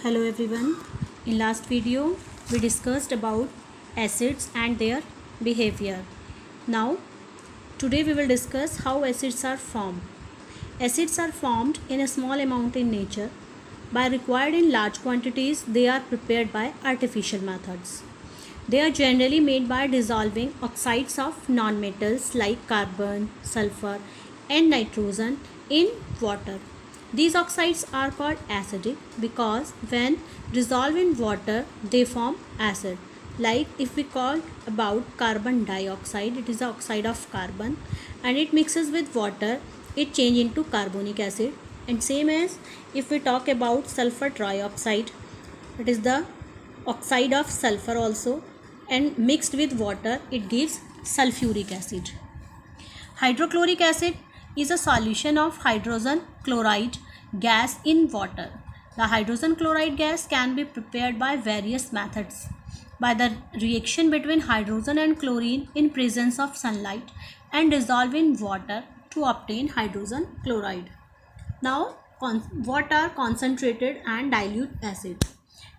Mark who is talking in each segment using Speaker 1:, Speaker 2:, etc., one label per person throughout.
Speaker 1: Hello everyone. In last video we discussed about acids and their behavior. Now today we will discuss how acids are formed. Acids are formed in a small amount in nature. By required in large quantities, they are prepared by artificial methods. They are generally made by dissolving oxides of nonmetals like carbon, sulfur and nitrogen in water. These oxides are called acidic because when dissolved in water they form acid. Like if we call about carbon dioxide, it is the oxide of carbon and it mixes with water, it change into carbonic acid. And same as if we talk about sulfur trioxide, it is the oxide of sulfur also, and mixed with water it gives sulfuric acid. Hydrochloric acid is a solution of hydrogen chloride gas in water. The hydrogen chloride gas can be prepared by various methods. By the reaction between hydrogen and chlorine in presence of sunlight and dissolve in water to obtain hydrogen chloride. Now, what are concentrated and dilute acid?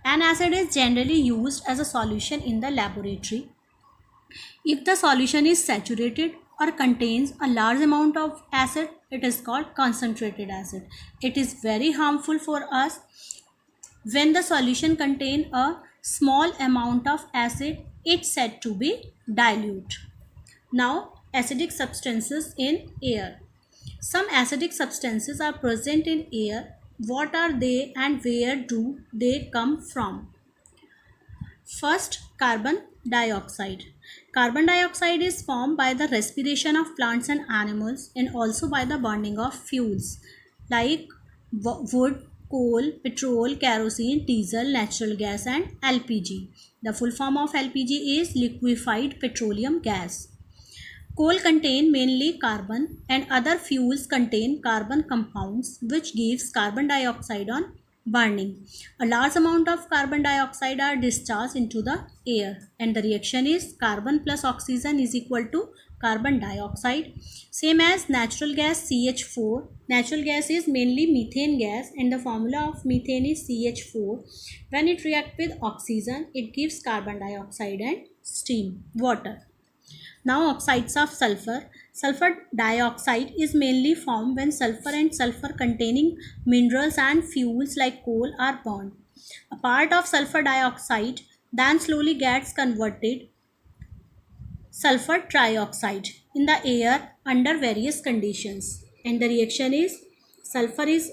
Speaker 1: An acid is generally used as a solution in the laboratory. If the solution is saturated or contains a large amount of acid, it is called concentrated acid. It is very harmful for us when the solution contains a small amount of acid. It's said to be dilute. Now, acidic substances in air. Some acidic substances are present in air. What are they and where do they come from? First, carbon dioxide. Carbon dioxide is formed by the respiration of plants and animals and also by the burning of fuels like wood, coal, petrol, kerosene, diesel, natural gas and LPG. The full form of LPG is liquefied petroleum gas. Coal contain mainly carbon and other fuels contain carbon compounds which gives carbon dioxide on burning. A large amount of carbon dioxide are discharged into the air and the reaction is carbon plus oxygen is equal to carbon dioxide. Same as natural gas CH4. Natural gas is mainly methane gas and the formula of methane is CH4. When it reacts with oxygen, it gives carbon dioxide and steam, water. Now oxides of sulfur. Sulfur dioxide is mainly formed when sulfur and sulfur containing minerals and fuels like coal are burned. A part of sulfur dioxide then slowly gets converted sulfur trioxide in the air under various conditions. And the reaction is sulfur is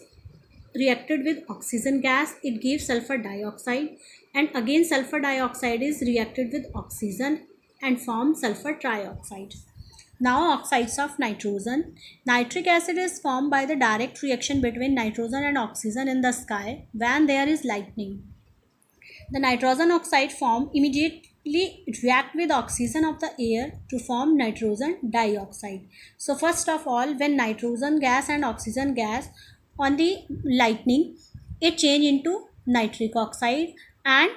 Speaker 1: reacted with oxygen gas, it gives sulfur dioxide, and again sulfur dioxide is reacted with oxygen and forms sulfur trioxide. Now oxides of nitrogen. Nitric acid is formed by the direct reaction between nitrogen and oxygen in the sky when there is lightning. The nitrogen oxide form immediately react with oxygen of the air to form nitrogen dioxide. So first of all, when nitrogen gas and oxygen gas on the lightning, it change into nitric oxide, and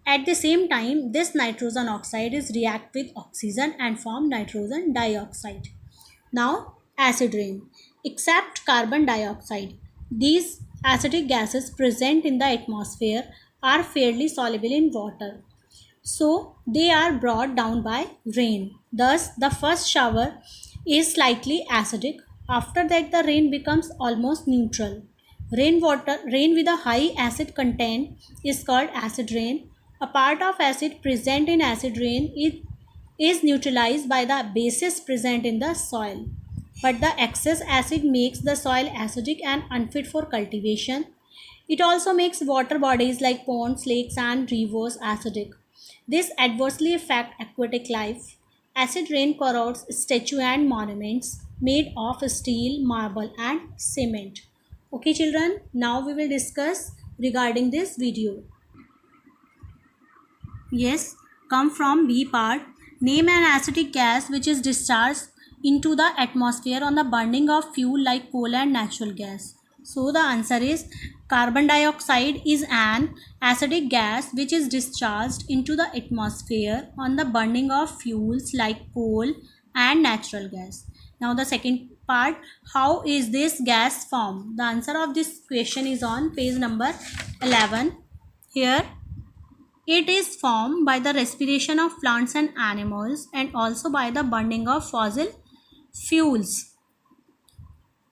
Speaker 1: at the same time this nitrogen oxide is react with oxygen and form nitrogen dioxide. Now acid rain. Except carbon dioxide, these acidic gases present in the atmosphere are fairly soluble in water, so they are brought down by rain. Thus the first shower is slightly acidic. After that the rain becomes almost neutral. Rain with a high acid content is called acid rain. A part of acid present in acid rain is neutralized by the bases present in the soil. But the excess acid makes the soil acidic and unfit for cultivation. It also makes water bodies like ponds, lakes and rivers acidic. This adversely affects aquatic life. Acid rain corrodes statues and monuments made of steel, marble and cement. Okay children, now we will discuss regarding this video. Yes, come from B part. Name an acidic gas which is discharged into the atmosphere on the burning of fuel like coal and natural gas. So the answer is carbon dioxide is an acidic gas which is discharged into the atmosphere on the burning of fuels like coal and natural gas. Now the second part, how is this gas formed? The answer of this question is on page number 11. Here, it is formed by the respiration of plants and animals and also by the burning of fossil fuels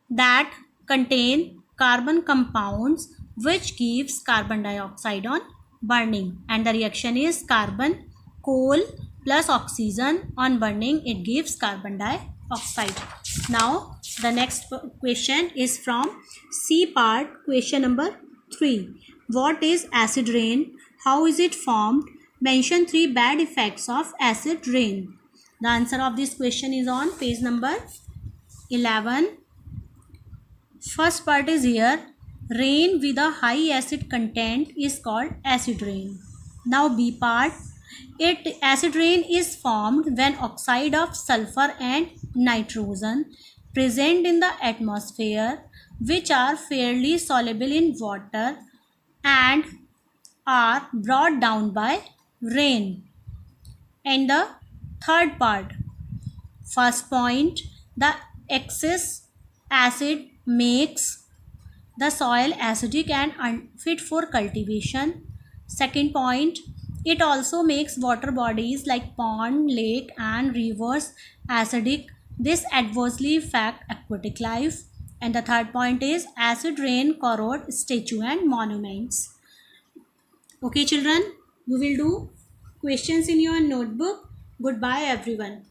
Speaker 1: that contain carbon compounds, which gives carbon dioxide on burning, and the reaction is carbon coal plus oxygen. On burning it gives carbon dioxide. Now the next question is from C part, question number 3. What is acid rain? How is it formed? Mention 3 bad effects of acid rain. The answer of this question is on page number 11. First part is here. Rain with a high acid content is called acid rain. Now B part. Acid rain is formed when oxide of sulfur and nitrogen present in the atmosphere, which are fairly soluble in water and are brought down by rain. And the third part. First point, the excess acid makes the soil acidic and unfit for cultivation. Second point, it also makes water bodies like pond, lake and rivers acidic. This adversely affects aquatic life. And the third point is acid rain corrode statue and monuments. Okay children, you will do questions in your notebook. Goodbye everyone.